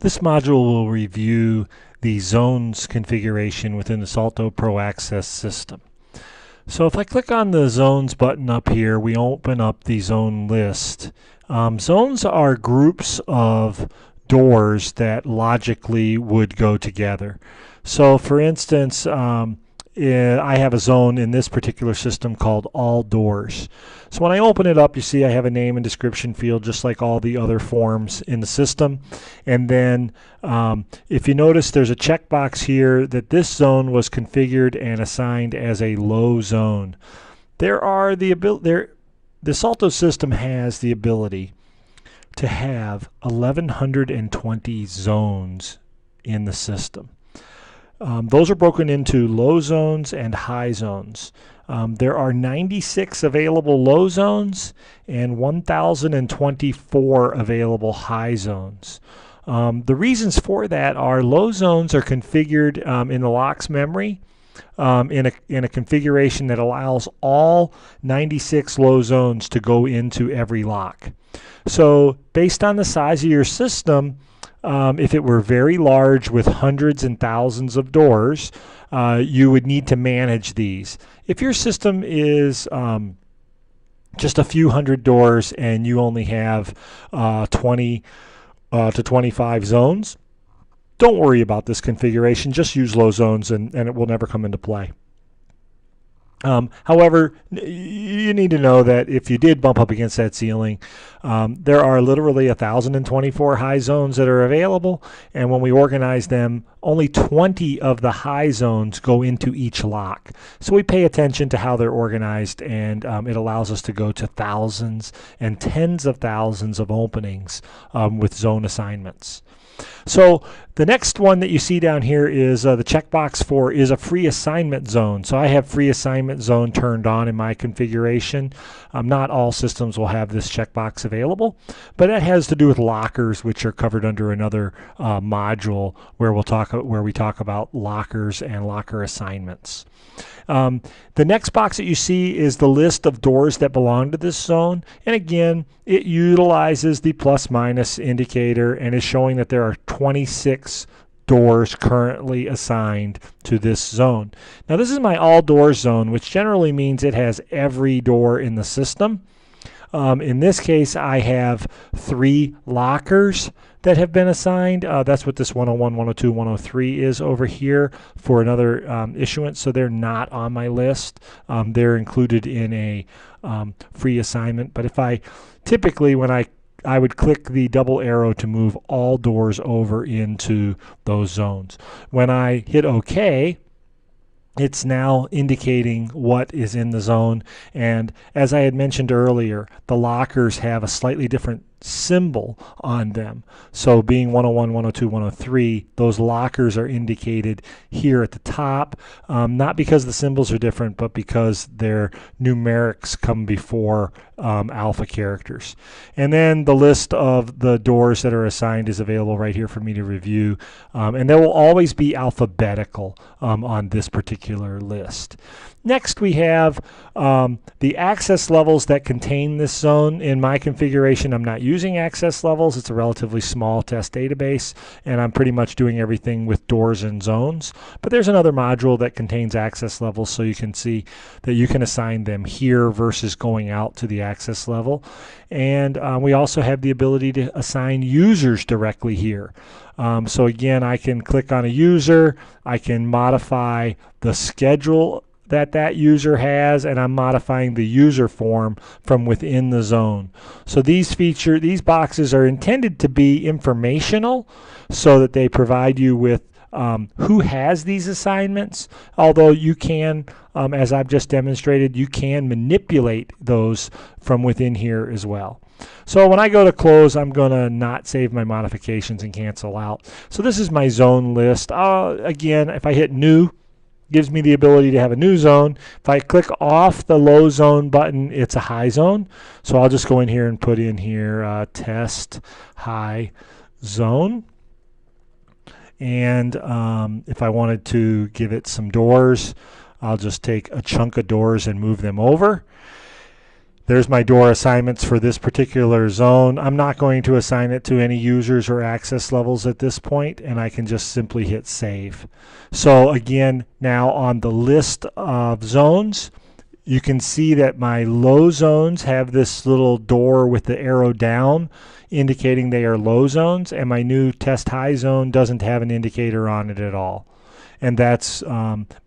This module will review the zones configuration within the Salto Pro Access system. So if I click on the zones button up here, we open up the zone list. Zones are groups of doors that logically would go together. So for instance, I have a zone in this particular system called all doors. So when I open it up, you see I have a name and description field just like all the other forms in the system. And then if you notice, there's a checkbox here that this zone was configured and assigned as a low zone. The Salto system has the ability to have 1,120 zones in the system. Those are broken into low zones and high zones. There are 96 available low zones and 1,024 available high zones. The reasons for that are low zones are configured in the lock's memory in a configuration that allows all 96 low zones to go into every lock. So based on the size of your system, if it were very large with hundreds and thousands of doors, you would need to manage these. If your system is just a few hundred doors and you only have 20 to 25 zones, don't worry about this configuration. Just use low zones and it will never come into play. However, you need to know that if you did bump up against that ceiling, there are literally 1,024 high zones that are available, and when we organize them, only 20 of the high zones go into each lock. So we pay attention to how they're organized, and it allows us to go to thousands and tens of thousands of openings with zone assignments. So the next one that you see down here is the checkbox for is a free assignment zone. So I have free assignment zone turned on in my configuration. Not all systems will have this checkbox available, but that has to do with lockers, which are covered under another module where we talk about lockers and locker assignments. The next box that you see is the list of doors that belong to this zone, and again it utilizes the plus minus indicator and is showing that there are 26 doors currently assigned to this zone. Now this is my all doors zone, which generally means it has every door in the system. In this case, I have 3 lockers that have been assigned. That's what this 101, 102, 103 is over here for another issuance, so they're not on my list. They're included in a free assignment, but if typically when I would click the double arrow to move all doors over into those zones. When I hit OK, it's now indicating what is in the zone, and as I had mentioned earlier, the lockers have a slightly different symbol on them. So being 101, 102, 103, those lockers are indicated here at the top, not because the symbols are different, but because their numerics come before alpha characters. And then the list of the doors that are assigned is available right here for me to review, and they will always be alphabetical on this particular list. Next, we have the access levels that contain this zone. In my configuration, I'm not using access levels. It's a relatively small test database, and I'm pretty much doing everything with doors and zones. But there's another module that contains access levels, so you can see that you can assign them here versus going out to the access level. And we also have the ability to assign users directly here. So again, I can click on a user, I can modify the schedule that user has, and I'm modifying the user form from within the zone. So these boxes are intended to be informational so that they provide you with who has these assignments, although you can, as I've just demonstrated, you can manipulate those from within here as well. So when I go to close, I'm going to not save my modifications and cancel out. So this is my zone list. Again, if I hit new, gives me the ability to have a new zone. If I click off the low zone button, it's a high zone. So I'll just go in here and put in here test high zone. And if I wanted to give it some doors, I'll just take a chunk of doors and move them over. There's my door assignments for this particular zone. I'm not going to assign it to any users or access levels at this point, and I can just simply hit save. So again, now on the list of zones, you can see that my low zones have this little door with the arrow down indicating they are low zones, and my new test high zone doesn't have an indicator on it at all. And that's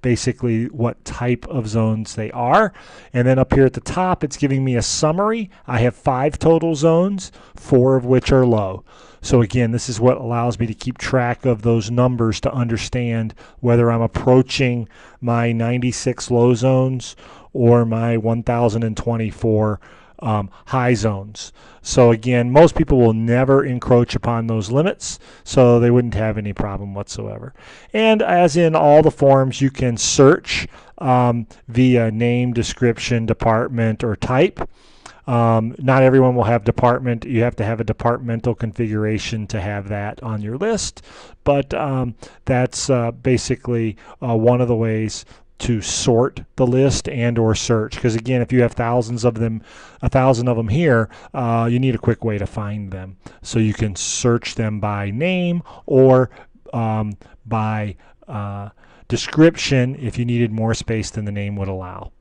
basically what type of zones they are. And then up here at the top, it's giving me a summary. I have 5 total zones, 4 of which are low. So again, this is what allows me to keep track of those numbers to understand whether I'm approaching my 96 low zones or my 1024 high zones. So again, most people will never encroach upon those limits, so they wouldn't have any problem whatsoever. And as in all the forms, you can search via name, description, department, or type. Not everyone will have department. You have to have a departmental configuration to have that on your list, but that's basically one of the ways to sort the list and or search, because again, if you have thousands of them, 1,000 of them here, you need a quick way to find them. So you can search them by name or by description if you needed more space than the name would allow.